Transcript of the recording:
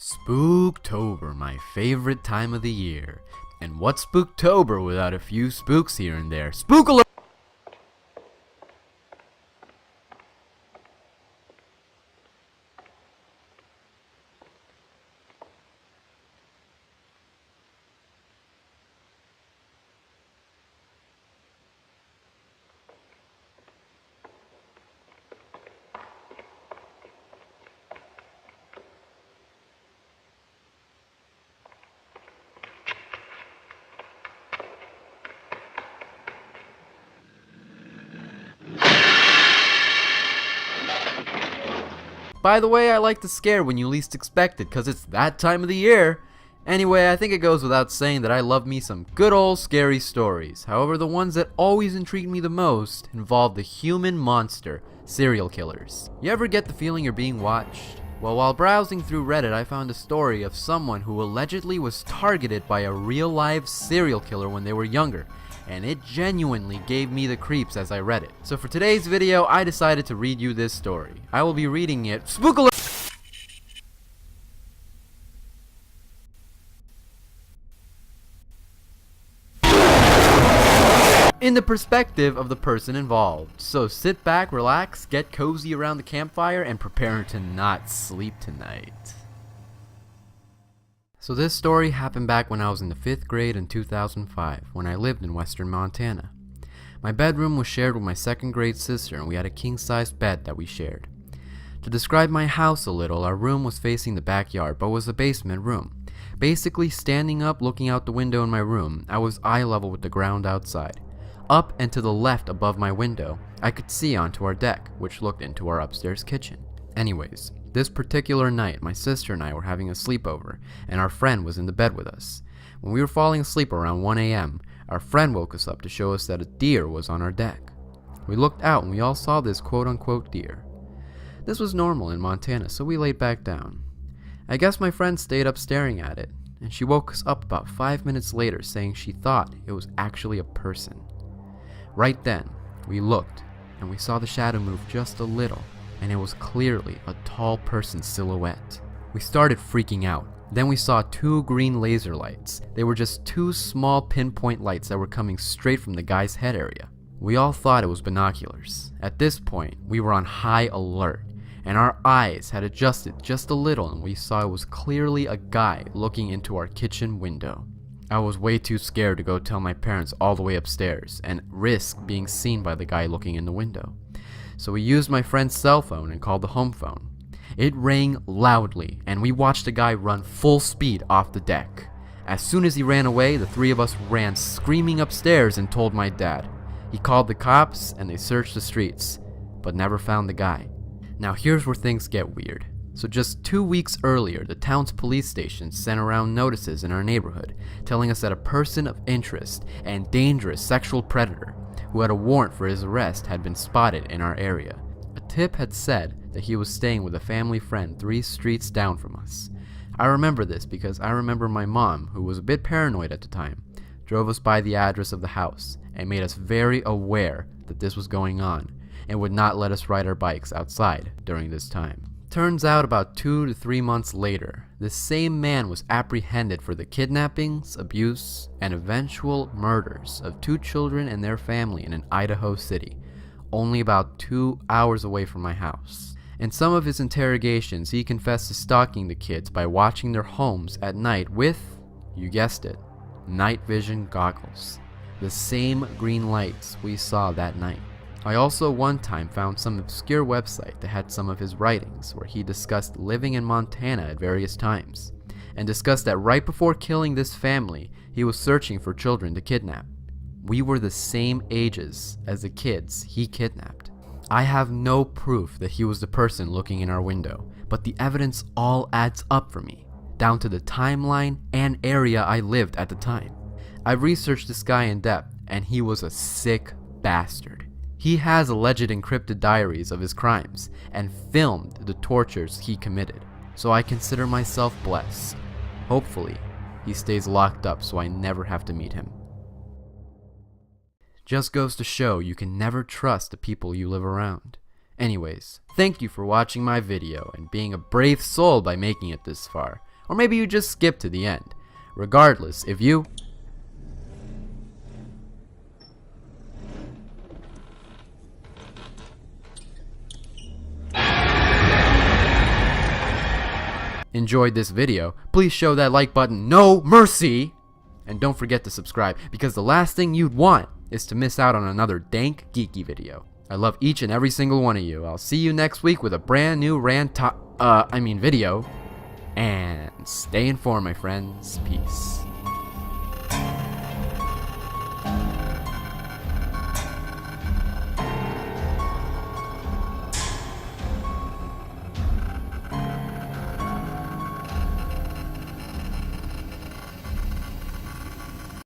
Spooktober, my favorite time of the year. And what's Spooktober without a few spooks here and there? Spook alert! By the way, I like to scare when you least expect it, cause it's that time of the year. Anyway, I think it goes without saying that I love me some good old scary stories. However, the ones that always intrigue me the most involve the human monster, serial killers. You ever get the feeling you're being watched? Well, while browsing through Reddit, I found a story of someone who allegedly was targeted by a real-life serial killer when they were younger, and it genuinely gave me the creeps as I read it. So for today's video, I decided to read you this story. I will be reading it Spook Alert! In the perspective of the person involved. So sit back, relax, get cozy around the campfire, and prepare to not sleep tonight. So this story happened back when I was in the 5th grade in 2005, when I lived in western Montana. My bedroom was shared with my 2nd grade sister, and we had a king-sized bed that we shared. To describe my house a little, our room was facing the backyard, but was a basement room. Basically, standing up, looking out the window in my room, I was eye level with the ground outside. Up and to the left above my window, I could see onto our deck, which looked into our upstairs kitchen. Anyways, this particular night, my sister and I were having a sleepover, and our friend was in the bed with us. When we were falling asleep around 1 a.m., our friend woke us up to show us that a deer was on our deck. We looked out and we all saw this quote-unquote deer. This was normal in Montana, so we laid back down. I guess my friend stayed up staring at it, and she woke us up about 5 minutes later saying she thought it was actually a person. Right then, we looked, and we saw the shadow move just a little, and it was clearly a tall person's silhouette. We started freaking out. Then we saw 2 green laser lights. They were just 2 small pinpoint lights that were coming straight from the guy's head area. We all thought it was binoculars. At this point, we were on high alert, and our eyes had adjusted just a little, and we saw it was clearly a guy looking into our kitchen window. I was way too scared to go tell my parents all the way upstairs and risk being seen by the guy looking in the window. So we used my friend's cell phone and called the home phone. It rang loudly, and we watched a guy run full speed off the deck. As soon as he ran away, the 3 of us ran screaming upstairs and told my dad. He called the cops, and they searched the streets, but never found the guy. Now here's where things get weird. So just 2 weeks earlier, the town's police station sent around notices in our neighborhood telling us that a person of interest and dangerous sexual predator who had a warrant for his arrest had been spotted in our area. A tip had said that he was staying with a family friend 3 streets down from us. I remember this because I remember my mom, who was a bit paranoid at the time, drove us by the address of the house and made us very aware that this was going on and would not let us ride our bikes outside during this time. Turns out about 2 to 3 months later, the same man was apprehended for the kidnappings, abuse, and eventual murders of 2 children and their family in an Idaho city, only about 2 hours away from my house. In some of his interrogations, he confessed to stalking the kids by watching their homes at night with, you guessed it, night vision goggles. The same green lights we saw that night. I also one time found some obscure website that had some of his writings where he discussed living in Montana at various times, and discussed that right before killing this family, he was searching for children to kidnap. We were the same ages as the kids he kidnapped. I have no proof that he was the person looking in our window, but the evidence all adds up for me, down to the timeline and area I lived at the time. I researched this guy in depth, and he was a sick bastard. He has alleged encrypted diaries of his crimes and filmed the tortures he committed, so I consider myself blessed. Hopefully, he stays locked up so I never have to meet him. Just goes to show you can never trust the people you live around. Anyways, thank you for watching my video and being a brave soul by making it this far. Or maybe you just skip to the end. Regardless, if you enjoyed this video, please show that like button no mercy! And don't forget to subscribe, because the last thing you'd want is to miss out on another dank geeky video. I love each and every single one of you. I'll see you next week with a brand new video. And stay informed, my friends. Peace.